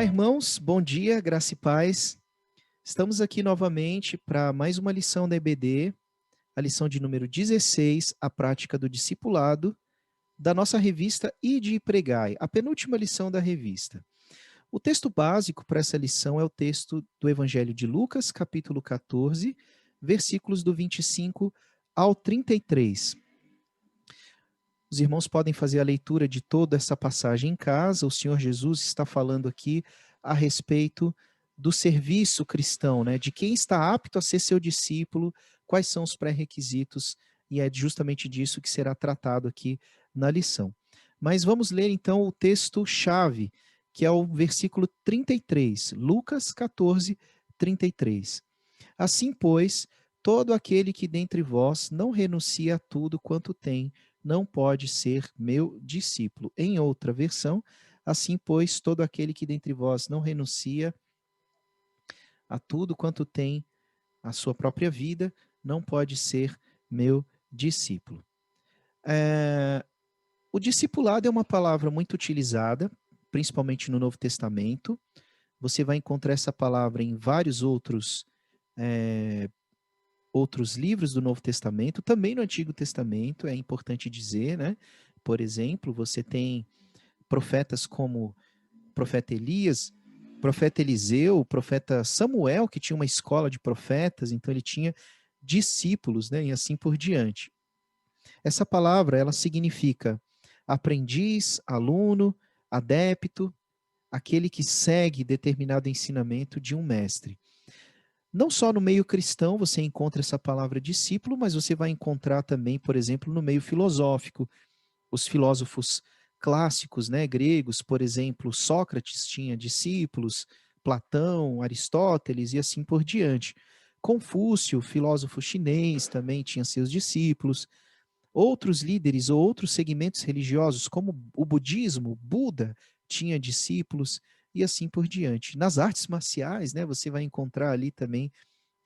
Irmãos, bom dia, graça e paz. Estamos aqui novamente para mais uma lição da EBD, a lição de número 16, a prática do discipulado, da nossa revista Ide e Pregai, a penúltima lição da revista. O texto básico para essa lição é o texto do Evangelho de Lucas, capítulo 14, versículos do 25 ao 33. Os irmãos podem fazer a leitura de toda essa passagem em casa. O Senhor Jesus está falando aqui a respeito do serviço cristão, né? De quem está apto a ser seu discípulo, quais são os pré-requisitos, e é justamente disso que será tratado aqui na lição. Mas vamos ler então o texto-chave, que é o versículo 33, Lucas 14, 33. Assim, pois, todo aquele que dentre vós não renuncia a tudo quanto tem, não pode ser meu discípulo. Em outra versão, assim, pois, todo aquele que dentre vós não renuncia a tudo quanto tem, a sua própria vida, não pode ser meu discípulo. O discipulado é uma palavra muito utilizada, principalmente no Novo Testamento. Você vai encontrar essa palavra em vários outros livros do Novo Testamento, também no Antigo Testamento, é importante dizer, né? Por exemplo, você tem profetas como o profeta Elias, profeta Eliseu, o profeta Samuel, que tinha uma escola de profetas, então ele tinha discípulos, né? E assim por diante. Essa palavra, ela significa aprendiz, aluno, adepto, aquele que segue determinado ensinamento de um mestre. Não só no meio cristão você encontra essa palavra discípulo, mas você vai encontrar também, por exemplo, no meio filosófico. Os filósofos clássicos, né, gregos, por exemplo, Sócrates tinha discípulos, Platão, Aristóteles e assim por diante. Confúcio, filósofo chinês, também tinha seus discípulos. Outros líderes ou outros segmentos religiosos, como o budismo, Buda, tinha discípulos e assim por diante. Nas artes marciais, né, você vai encontrar ali também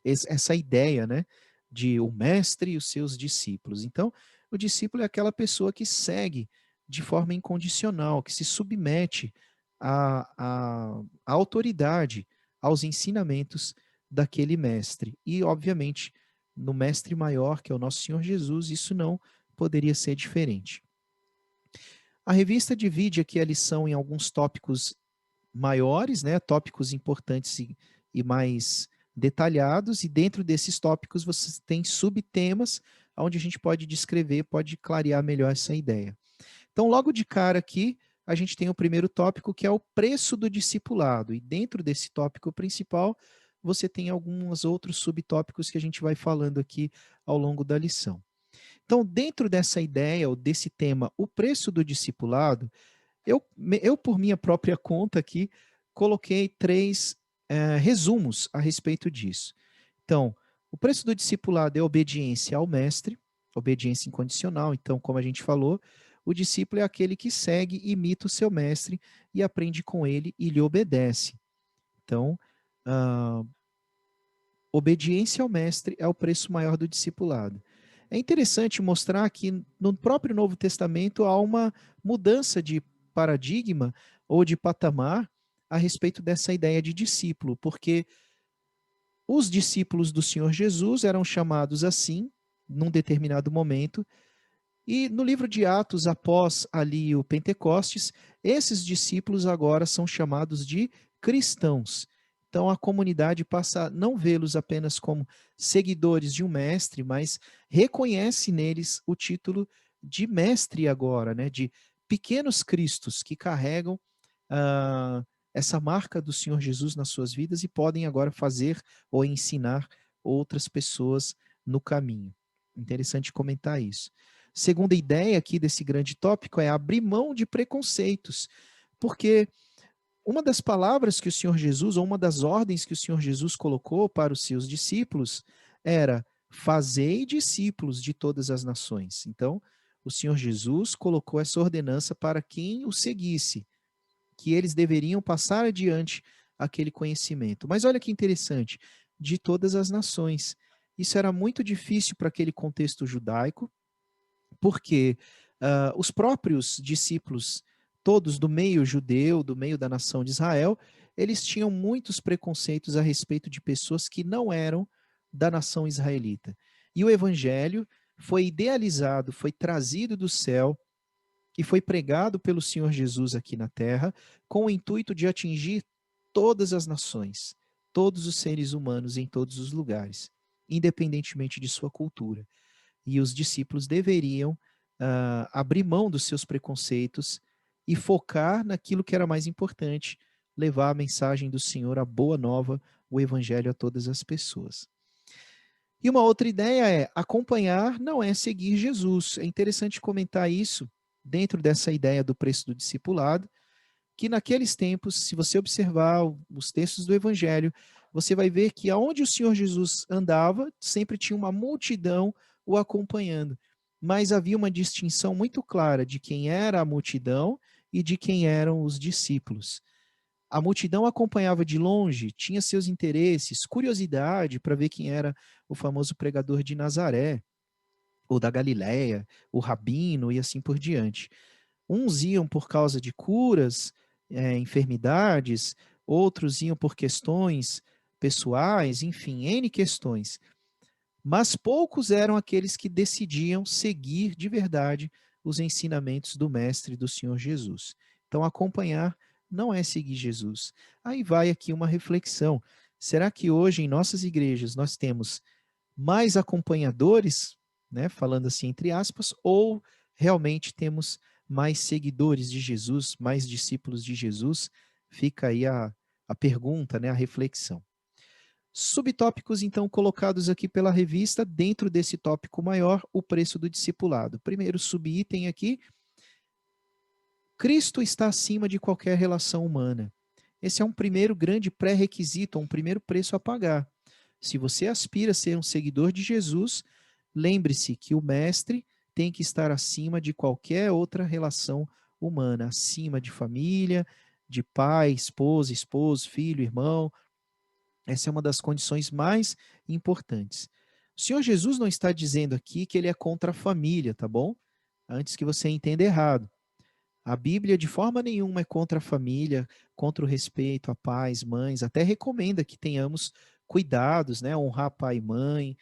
essa ideia, né, de o mestre e os seus discípulos. Então, o discípulo é aquela pessoa que segue de forma incondicional, que se submete à autoridade, aos ensinamentos daquele mestre. E, obviamente, no mestre maior, que é o nosso Senhor Jesus, isso não poderia ser diferente. A revista divide aqui a lição em alguns tópicos maiores, né, tópicos importantes e mais detalhados, e dentro desses tópicos você tem subtemas onde a gente pode descrever, pode clarear melhor essa ideia. Então, logo de cara aqui, a gente tem o primeiro tópico, que é o preço do discipulado, e dentro desse tópico principal, você tem alguns outros subtópicos que a gente vai falando aqui ao longo da lição. Então, dentro dessa ideia, ou desse tema, o preço do discipulado, eu, por minha própria conta aqui, coloquei três resumos a respeito disso. Então, o preço do discipulado é obediência ao mestre, obediência incondicional. Então, como a gente falou, o discípulo é aquele que segue, imita o seu mestre e aprende com ele e lhe obedece. Então, uh, obediência ao mestre é o preço maior do discipulado. É interessante mostrar que no próprio Novo Testamento há uma mudança de paradigma ou de patamar a respeito dessa ideia de discípulo, porque os discípulos do Senhor Jesus eram chamados assim, num determinado momento, e no livro de Atos, após ali o Pentecostes, esses discípulos agora são chamados de cristãos. Então a comunidade passa a não vê-los apenas como seguidores de um mestre, mas reconhece neles o título de mestre agora, né? De pequenos cristos que carregam essa marca do Senhor Jesus nas suas vidas e podem agora fazer ou ensinar outras pessoas no caminho. Interessante comentar isso. Segunda ideia aqui desse grande tópico é abrir mão de preconceitos, porque uma das palavras que o Senhor Jesus, ou uma das ordens que o Senhor Jesus colocou para os seus discípulos era: fazei discípulos de todas as nações. Então, o Senhor Jesus colocou essa ordenança para quem o seguisse, que eles deveriam passar adiante aquele conhecimento. Mas olha que interessante, de todas as nações. Isso era muito difícil para aquele contexto judaico, porque os próprios discípulos, todos do meio judeu, do meio da nação de Israel, eles tinham muitos preconceitos a respeito de pessoas que não eram da nação israelita. E o evangelho foi idealizado, foi trazido do céu e foi pregado pelo Senhor Jesus aqui na terra com o intuito de atingir todas as nações, todos os seres humanos em todos os lugares, independentemente de sua cultura. E os discípulos deveriam abrir mão dos seus preconceitos e focar naquilo que era mais importante, levar a mensagem do Senhor, a boa nova, o evangelho a todas as pessoas. E uma outra ideia é acompanhar não é seguir Jesus. É interessante comentar isso dentro dessa ideia do preço do discipulado, que naqueles tempos, se você observar os textos do evangelho, você vai ver que aonde o Senhor Jesus andava, sempre tinha uma multidão o acompanhando. Mas havia uma distinção muito clara de quem era a multidão e de quem eram os discípulos. A multidão acompanhava de longe, tinha seus interesses, curiosidade para ver quem era o famoso pregador de Nazaré, ou da Galiléia, o rabino e assim por diante. Uns iam por causa de curas, enfermidades, outros iam por questões pessoais, enfim, N questões. Mas poucos eram aqueles que decidiam seguir de verdade os ensinamentos do Mestre, do Senhor Jesus. Então, acompanhar não é seguir Jesus. Aí vai aqui uma reflexão. Será que hoje em nossas igrejas nós temos mais acompanhadores, né, falando assim entre aspas, ou realmente temos mais seguidores de Jesus, mais discípulos de Jesus? Fica aí a pergunta, né, a reflexão. Subtópicos, então, colocados aqui pela revista, dentro desse tópico maior, o preço do discipulado. Primeiro subitem aqui, Cristo está acima de qualquer relação humana. Esse é um primeiro grande pré-requisito, um primeiro preço a pagar. Se você aspira a ser um seguidor de Jesus, lembre-se que o mestre tem que estar acima de qualquer outra relação humana, acima de família, de pai, esposa, esposo, filho, irmão. Essa é uma das condições mais importantes. O Senhor Jesus não está dizendo aqui que ele é contra a família, tá bom? Antes que você entenda errado. A Bíblia de forma nenhuma é contra a família, contra o respeito a pais, mães, até recomenda que tenhamos cuidados, né? Honrar pai e mãe,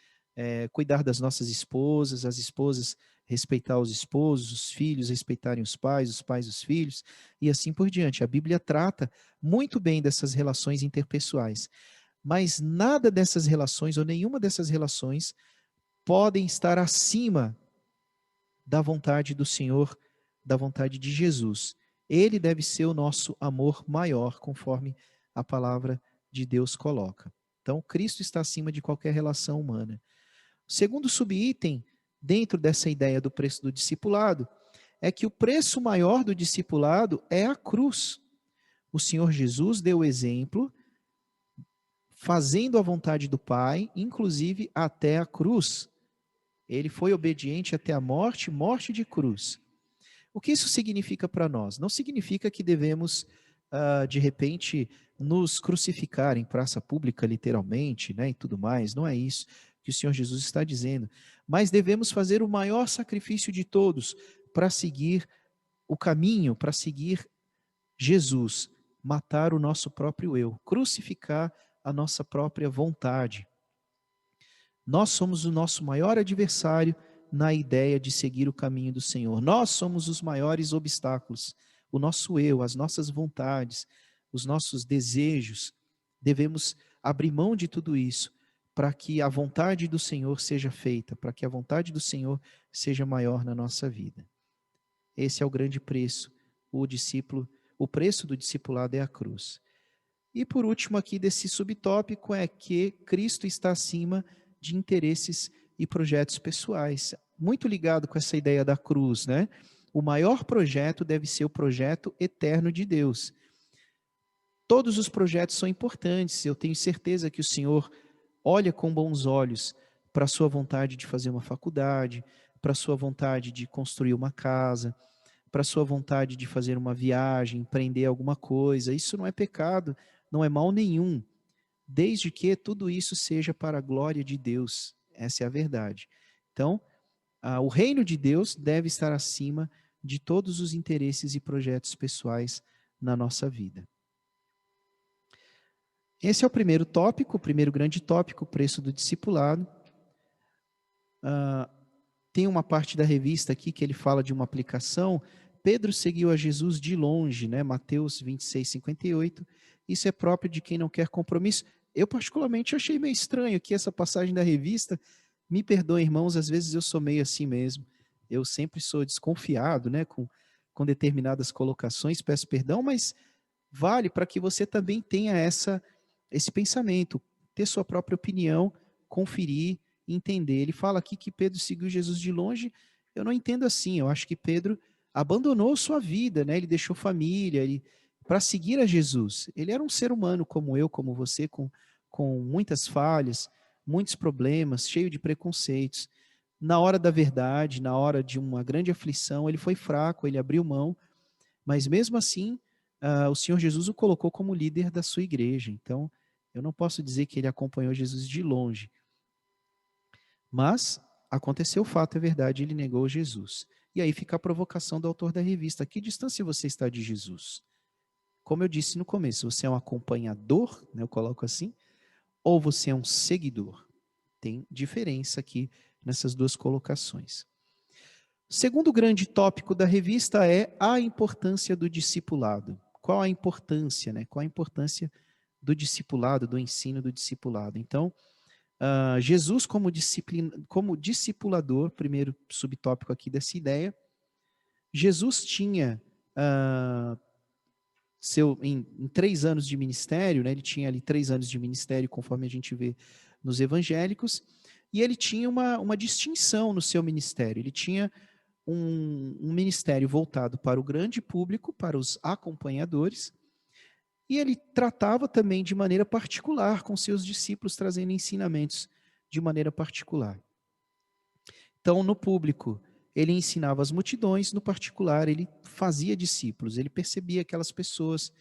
cuidar das nossas esposas, as esposas respeitar os esposos, os filhos respeitarem os pais os filhos, e assim por diante. A Bíblia trata muito bem dessas relações interpessoais, mas nada dessas relações, ou nenhuma dessas relações, podem estar acima da vontade do Senhor, da vontade de Jesus. Ele deve ser o nosso amor maior, conforme a palavra de Deus coloca. Então, Cristo está acima de qualquer relação humana. O segundo subitem, dentro dessa ideia do preço do discipulado, é que o preço maior do discipulado é a cruz. O Senhor Jesus deu o exemplo, fazendo a vontade do Pai, inclusive até a cruz. Ele foi obediente até a morte, morte de cruz. O que isso significa para nós? Não significa que devemos, de repente, nos crucificar em praça pública, literalmente, né, e tudo mais. Não é isso que o Senhor Jesus está dizendo. Mas devemos fazer o maior sacrifício de todos para seguir o caminho, para seguir Jesus, matar o nosso próprio eu, crucificar a nossa própria vontade. Nós somos o nosso maior adversário na ideia de seguir o caminho do Senhor. Nós somos os maiores obstáculos. O nosso eu, as nossas vontades, os nossos desejos. Devemos abrir mão de tudo isso para que a vontade do Senhor seja feita, para que a vontade do Senhor seja maior na nossa vida. Esse é o grande preço. O preço do discipulado é a cruz. E por último aqui desse subtópico é que Cristo está acima de interesses e projetos pessoais. Muito ligado com essa ideia da cruz, né? O maior projeto deve ser o projeto eterno de Deus. Todos os projetos são importantes. Eu tenho certeza que o Senhor olha com bons olhos para a sua vontade de fazer uma faculdade, para a sua vontade de construir uma casa, para a sua vontade de fazer uma viagem, empreender alguma coisa. Isso não é pecado, não é mal nenhum, desde que tudo isso seja para a glória de Deus. Essa é a verdade. Então, o reino de Deus deve estar acima de todos os interesses e projetos pessoais na nossa vida. Esse é o primeiro tópico, o primeiro grande tópico, o preço do discipulado. Tem uma parte da revista aqui que ele fala de uma aplicação. Pedro seguiu a Jesus de longe, né? Mateus 26, 58. Isso é próprio de quem não quer compromisso. Eu, particularmente, achei meio estranho que essa passagem da revista, me perdoem, irmãos, às vezes eu sou meio assim mesmo. Eu sempre sou desconfiado, né? Com determinadas colocações, peço perdão, mas vale para que você também tenha esse pensamento, ter sua própria opinião, conferir, entender. Ele fala aqui que Pedro seguiu Jesus de longe. Eu não entendo assim. Eu acho que Pedro abandonou sua vida, né? Ele deixou família, para seguir a Jesus. Ele era um ser humano como eu, como você, com muitas falhas, muitos problemas, cheio de preconceitos. Na hora da verdade, na hora de uma grande aflição, ele foi fraco, ele abriu mão, mas mesmo assim, o Senhor Jesus o colocou como líder da sua igreja. Então, eu não posso dizer que ele acompanhou Jesus de longe, mas aconteceu o fato, é verdade, ele negou Jesus. E aí fica a provocação do autor da revista: que distância você está de Jesus? Como eu disse no começo, você é um acompanhador, né, eu coloco assim, ou você é um seguidor? Tem diferença aqui nessas duas colocações. O segundo grande tópico da revista é a importância do discipulado. Qual a importância, né? Qual a importância do discipulado, do ensino do discipulado? Então, Jesus como discipulador, primeiro subtópico aqui dessa ideia, Jesus tinha em 3 anos de ministério, né, ele tinha ali 3 anos de ministério, conforme a gente vê nos evangélicos, e ele tinha uma distinção no seu ministério. Ele tinha um ministério voltado para o grande público, para os acompanhadores, e ele tratava também de maneira particular com seus discípulos, trazendo ensinamentos de maneira particular. Então, no público, ele ensinava as multidões, no particular, ele fazia discípulos, ele percebia aquelas pessoas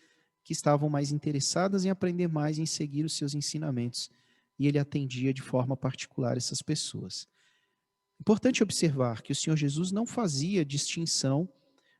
que estavam mais interessadas em aprender mais, em seguir os seus ensinamentos, e ele atendia de forma particular essas pessoas. Importante observar que o Senhor Jesus não fazia distinção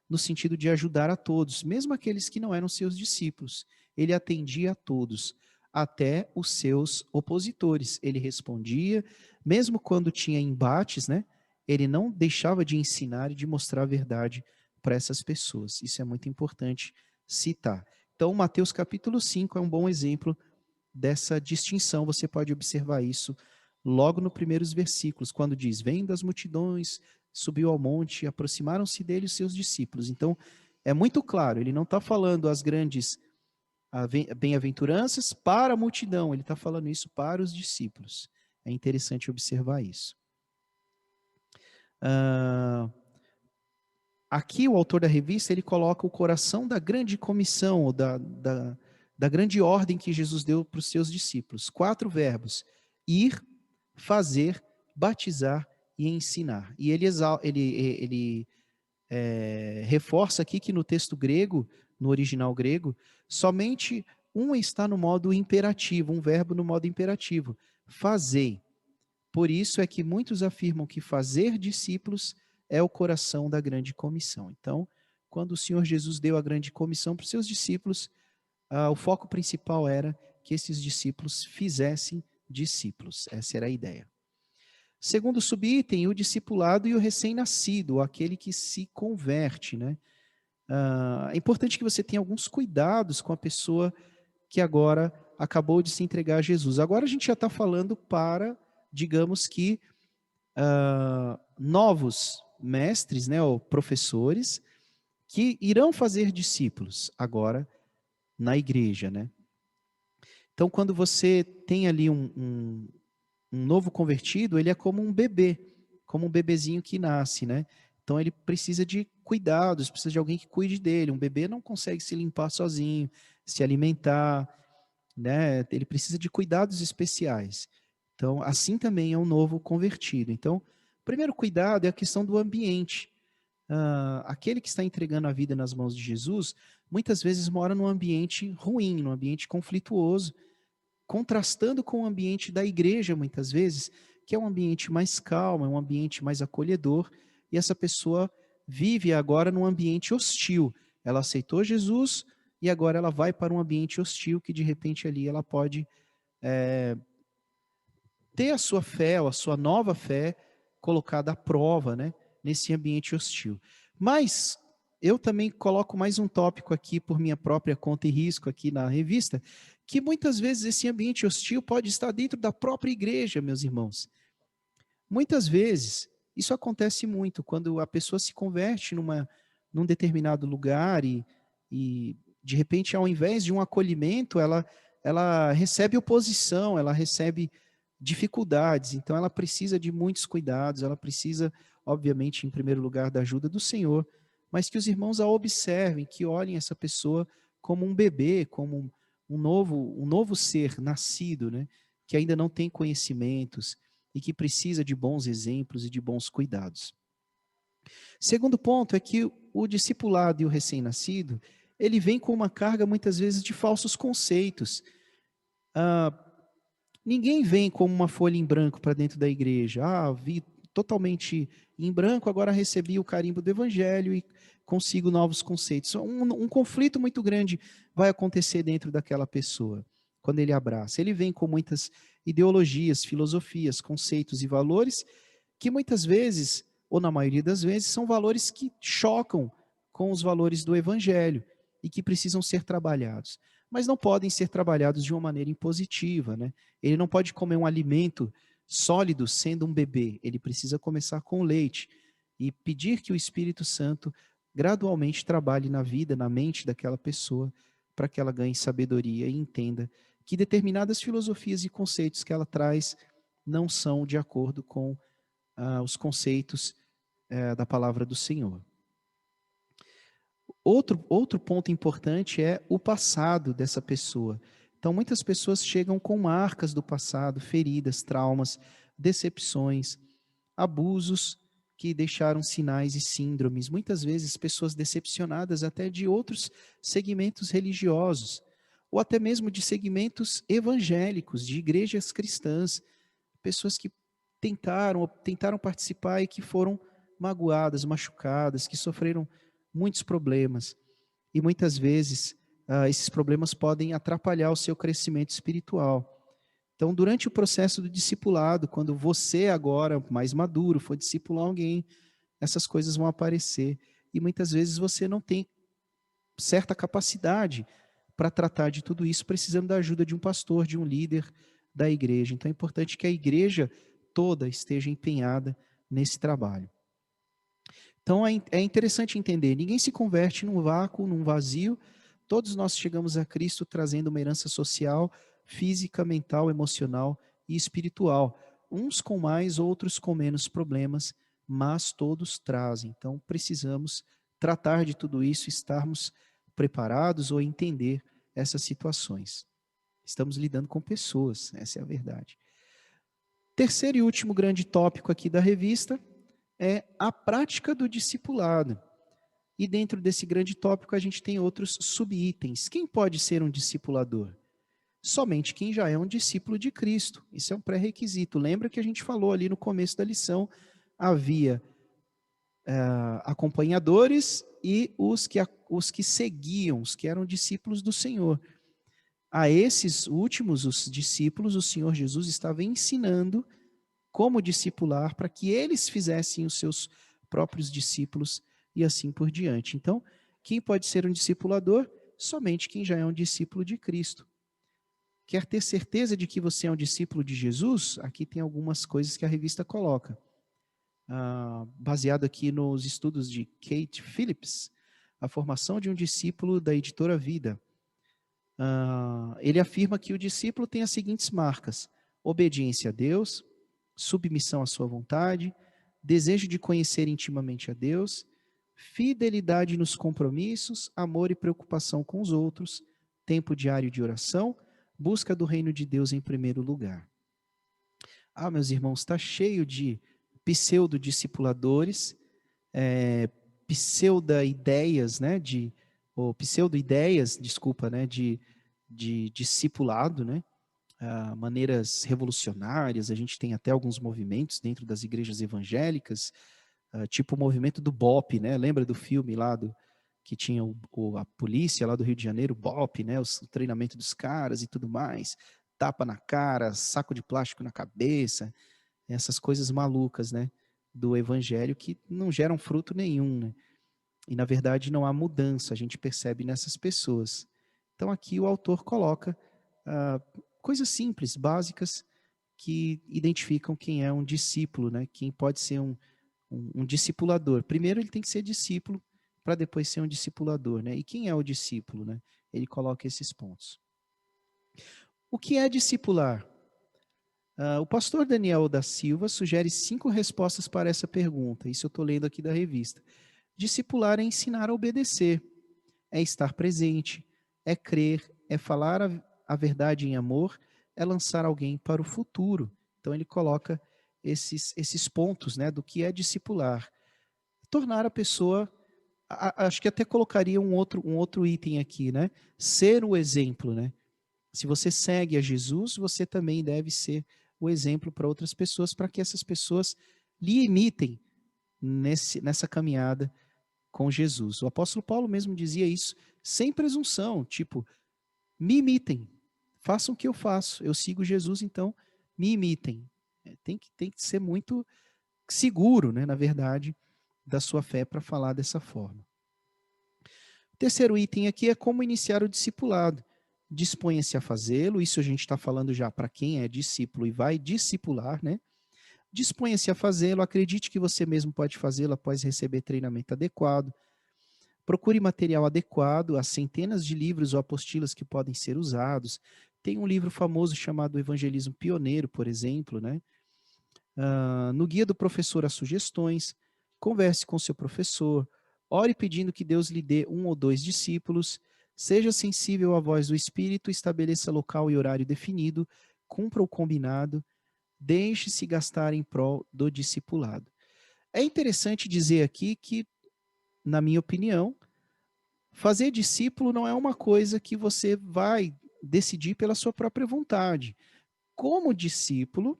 no sentido de ajudar a todos, mesmo aqueles que não eram seus discípulos. Ele atendia a todos, até os seus opositores. Ele respondia, mesmo quando tinha embates, né? Ele não deixava de ensinar e de mostrar a verdade para essas pessoas. Isso é muito importante citar. Então, Mateus capítulo 5 é um bom exemplo dessa distinção. Você pode observar isso logo nos primeiros versículos, quando diz: vem das multidões, subiu ao monte, aproximaram-se dele os seus discípulos. Então, é muito claro, ele não está falando as grandes bem-aventuranças para a multidão, ele está falando isso para os discípulos. É interessante observar isso. Aqui o autor da revista, ele coloca o coração da grande comissão, ou da grande ordem que Jesus deu para os seus discípulos. 4 verbos: ir, fazer, batizar e ensinar. E ele reforça aqui que no texto grego, no original grego, somente um está no modo imperativo, um verbo no modo imperativo: fazei. Por isso é que muitos afirmam que fazer discípulos é o coração da grande comissão. Então, quando o Senhor Jesus deu a grande comissão para os seus discípulos, o foco principal era que esses discípulos fizessem discípulos. Essa era a ideia. Segundo subitem, o discipulado e o recém-nascido, aquele que se converte, né? É importante que você tenha alguns cuidados com a pessoa que agora acabou de se entregar a Jesus. Agora a gente já está falando para, digamos que, novos mestres, né, ou professores, que irão fazer discípulos agora na igreja, né? Então, quando você tem ali um novo convertido, ele é como um bebê, como um bebezinho que nasce, né? Então ele precisa de cuidados, precisa de alguém que cuide dele. Um bebê não consegue se limpar sozinho, se alimentar, né? Ele precisa de cuidados especiais. Então, assim também é um novo convertido. Então, o primeiro cuidado é a questão do ambiente. Aquele que está entregando a vida nas mãos de Jesus, muitas vezes mora num ambiente ruim, num ambiente conflituoso, contrastando com o ambiente da igreja, muitas vezes, que é um ambiente mais calmo, é um ambiente mais acolhedor, e essa pessoa vive agora num ambiente hostil. Ela aceitou Jesus, e agora ela vai para um ambiente hostil que de repente ali ela pode ter a sua fé, ou a sua nova fé, colocada à prova, né, nesse ambiente hostil. Mas eu também coloco mais um tópico aqui por minha própria conta e risco aqui na revista, que muitas vezes esse ambiente hostil pode estar dentro da própria igreja, meus irmãos. Muitas vezes, isso acontece muito, quando a pessoa se converte num determinado lugar e, de repente, ao invés de um acolhimento, ela recebe oposição, ela recebe dificuldades, então ela precisa de muitos cuidados, ela precisa, obviamente, em primeiro lugar, da ajuda do Senhor, mas que os irmãos a observem, que olhem essa pessoa como um bebê, como um novo ser nascido, né, que ainda não tem conhecimentos, e que precisa de bons exemplos e de bons cuidados. Segundo ponto é que o discipulado e o recém-nascido, ele vem com uma carga muitas vezes de falsos conceitos. Ah, ninguém vem como uma folha em branco para dentro da igreja. Ah, vi totalmente em branco, agora recebi o carimbo do evangelho e consigo novos conceitos. Um conflito muito grande vai acontecer dentro daquela pessoa, quando ele abraça. Ele vem com muitas ideologias, filosofias, conceitos e valores que muitas vezes, ou na maioria das vezes, são valores que chocam com os valores do evangelho e que precisam ser trabalhados. Mas não podem ser trabalhados de uma maneira impositiva, né? Ele não pode comer um alimento sólido sendo um bebê, ele precisa começar com o leite e pedir que o Espírito Santo gradualmente trabalhe na vida, na mente daquela pessoa, para que ela ganhe sabedoria e entenda que determinadas filosofias e conceitos que ela traz não são de acordo com os conceitos da palavra do Senhor. Outro ponto importante é o passado dessa pessoa. Então, muitas pessoas chegam com marcas do passado, feridas, traumas, decepções, abusos que deixaram sinais e síndromes. Muitas vezes, pessoas decepcionadas até de outros segmentos religiosos, ou até mesmo de segmentos evangélicos, de igrejas cristãs, pessoas que tentaram participar e que foram magoadas, machucadas, que sofreram muitos problemas. E muitas vezes esses problemas podem atrapalhar o seu crescimento espiritual. Então, durante o processo do discipulado, quando você agora, mais maduro, for discipular alguém, essas coisas vão aparecer. E muitas vezes você não tem certa capacidade para tratar de tudo isso, precisando da ajuda de um pastor, de um líder da igreja. Então é importante que a igreja toda esteja empenhada nesse trabalho. Então é interessante entender, ninguém se converte num vácuo, num vazio, todos nós chegamos a Cristo trazendo uma herança social, física, mental, emocional e espiritual. Uns com mais, outros com menos problemas, mas todos trazem. Então precisamos tratar de tudo isso, estarmos preparados ou entender essas situações. Estamos lidando com pessoas, essa é a verdade. Terceiro e último grande tópico aqui da revista é a prática do discipulado. E dentro desse grande tópico a gente tem outros subitens. Quem pode ser um discipulador? Somente quem já é um discípulo de Cristo. Isso é um pré-requisito. Lembra que a gente falou ali no começo da lição, havia acompanhadores e os que seguiam, os que eram discípulos do Senhor. A esses últimos, os discípulos, o Senhor Jesus estava ensinando como discipular para que eles fizessem os seus próprios discípulos e assim por diante. Então, quem pode ser um discipulador? Somente quem já é um discípulo de Cristo. Quer ter certeza de que você é um discípulo de Jesus? Aqui tem algumas coisas que a revista coloca. Baseado aqui nos estudos de Kate Phillips, a formação de um discípulo da editora Vida. Ele afirma que o discípulo tem as seguintes marcas: obediência a Deus, submissão à sua vontade, desejo de conhecer intimamente a Deus, fidelidade nos compromissos, amor e preocupação com os outros, tempo diário de oração, busca do reino de Deus em primeiro lugar. Meus irmãos, está cheio de pseudo-discipuladores, pseudo-ideias, né, pseudo-ideias, desculpa, né, de discipulado, né, maneiras revolucionárias. A gente tem até alguns movimentos dentro das igrejas evangélicas, tipo o movimento do BOP, né, lembra do filme lá que tinha a polícia lá do Rio de Janeiro, o BOPE, né, o treinamento dos caras e tudo mais, tapa na cara, saco de plástico na cabeça, essas coisas malucas, né, do evangelho que não geram fruto nenhum, né? E na verdade não há mudança, a gente percebe nessas pessoas. Então aqui o autor coloca ah, coisas simples, básicas, que identificam quem é um discípulo, né? Quem pode ser um discipulador. Primeiro ele tem que ser discípulo para depois ser um discipulador, né? E quem é o discípulo, né? Ele coloca esses pontos. O que é discipular? O pastor Daniel da Silva sugere 5 respostas para essa pergunta. Isso eu estou lendo aqui da revista. Discipular é ensinar a obedecer, é estar presente, é crer, é falar a verdade em amor, é lançar alguém para o futuro. Então ele coloca esses pontos, né, do que é discipular. Tornar a pessoa, acho que até colocaria um outro item aqui, né? Ser o exemplo, né? Se você segue a Jesus, você também deve ser o exemplo para outras pessoas, para que essas pessoas lhe imitem nessa caminhada com Jesus. O apóstolo Paulo mesmo dizia isso, sem presunção, tipo, me imitem, façam o que eu faço, eu sigo Jesus, então me imitem. Tem que ser muito seguro, né, na verdade, da sua fé para falar dessa forma. O terceiro item aqui é como iniciar o discipulado. Disponha-se a fazê-lo, isso a gente está falando já para quem é discípulo e vai discipular, né? Disponha-se a fazê-lo, acredite que você mesmo pode fazê-lo após receber treinamento adequado. Procure material adequado, há centenas de livros ou apostilas que podem ser usados. Tem um livro famoso chamado Evangelismo Pioneiro, por exemplo, né? No guia do professor há sugestões. Converse com seu professor. Ore pedindo que Deus lhe dê 1 ou 2 discípulos. Seja sensível à voz do Espírito, estabeleça local e horário definido, cumpra o combinado, deixe-se gastar em prol do discipulado. É interessante dizer aqui que, na minha opinião, fazer discípulo não é uma coisa que você vai decidir pela sua própria vontade. Como discípulo,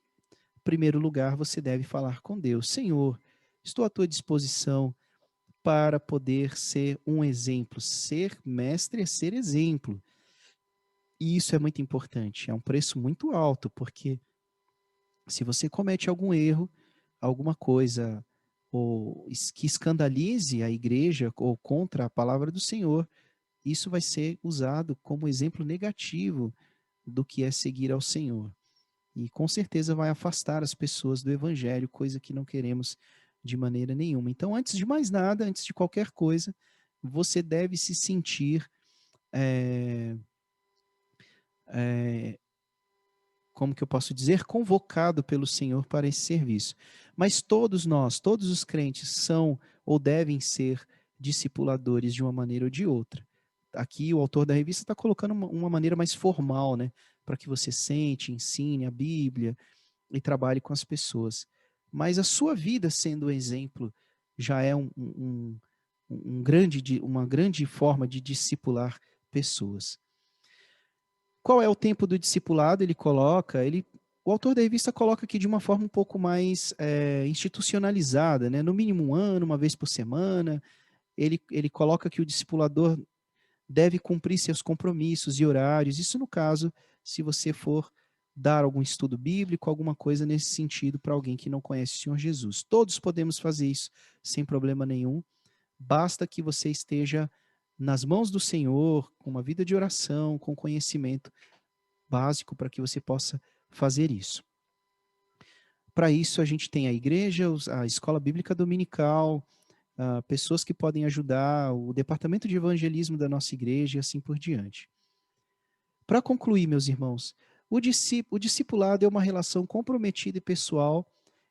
em primeiro lugar, você deve falar com Deus: Senhor, estou à tua disposição para poder ser um exemplo. Ser mestre é ser exemplo. E isso é muito importante. É um preço muito alto, porque se você comete algum erro, alguma coisa ou que escandalize a igreja ou contra a palavra do Senhor, isso vai ser usado como exemplo negativo do que é seguir ao Senhor. E com certeza vai afastar as pessoas do evangelho, coisa que não queremos de maneira nenhuma. Então, antes de mais nada, antes de qualquer coisa, você deve se sentir, é, é, como que eu posso dizer, convocado pelo Senhor para esse serviço. Mas todos nós, todos os crentes são ou devem ser discipuladores de uma maneira ou de outra. Aqui o autor da revista está colocando uma maneira mais formal, né? Para que você sente, ensine a Bíblia e trabalhe com as pessoas. Mas a sua vida sendo exemplo já é uma grande forma de discipular pessoas. Qual é o tempo do discipulado? O autor da revista coloca aqui de uma forma um pouco mais institucionalizada, né? No mínimo 1 ano, uma vez por semana. Ele coloca que o discipulador deve cumprir seus compromissos e horários. Isso no caso, se você for dar algum estudo bíblico, alguma coisa nesse sentido para alguém que não conhece o Senhor Jesus. Todos podemos fazer isso sem problema nenhum. Basta que você esteja nas mãos do Senhor, com uma vida de oração, com conhecimento básico para que você possa fazer isso. Para isso, a gente tem a igreja, a escola bíblica dominical, pessoas que podem ajudar, o departamento de evangelismo da nossa igreja e assim por diante. Para concluir, meus irmãos, o discipulado é uma relação comprometida e pessoal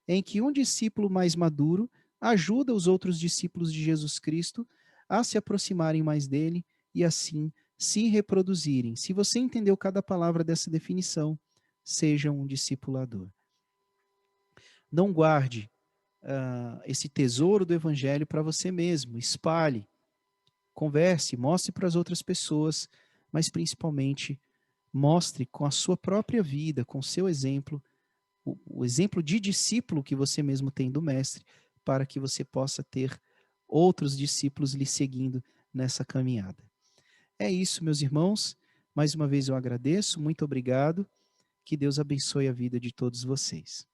em que um discípulo mais maduro ajuda os outros discípulos de Jesus Cristo a se aproximarem mais dele e assim se reproduzirem. Se você entendeu cada palavra dessa definição, seja um discipulador. Não guarde esse tesouro do evangelho para você mesmo, espalhe, converse, mostre para as outras pessoas, mas principalmente mostre com a sua própria vida, com o seu exemplo, o exemplo de discípulo que você mesmo tem do mestre, para que você possa ter outros discípulos lhe seguindo nessa caminhada. É isso, meus irmãos. Mais uma vez eu agradeço, muito obrigado. Que Deus abençoe a vida de todos vocês.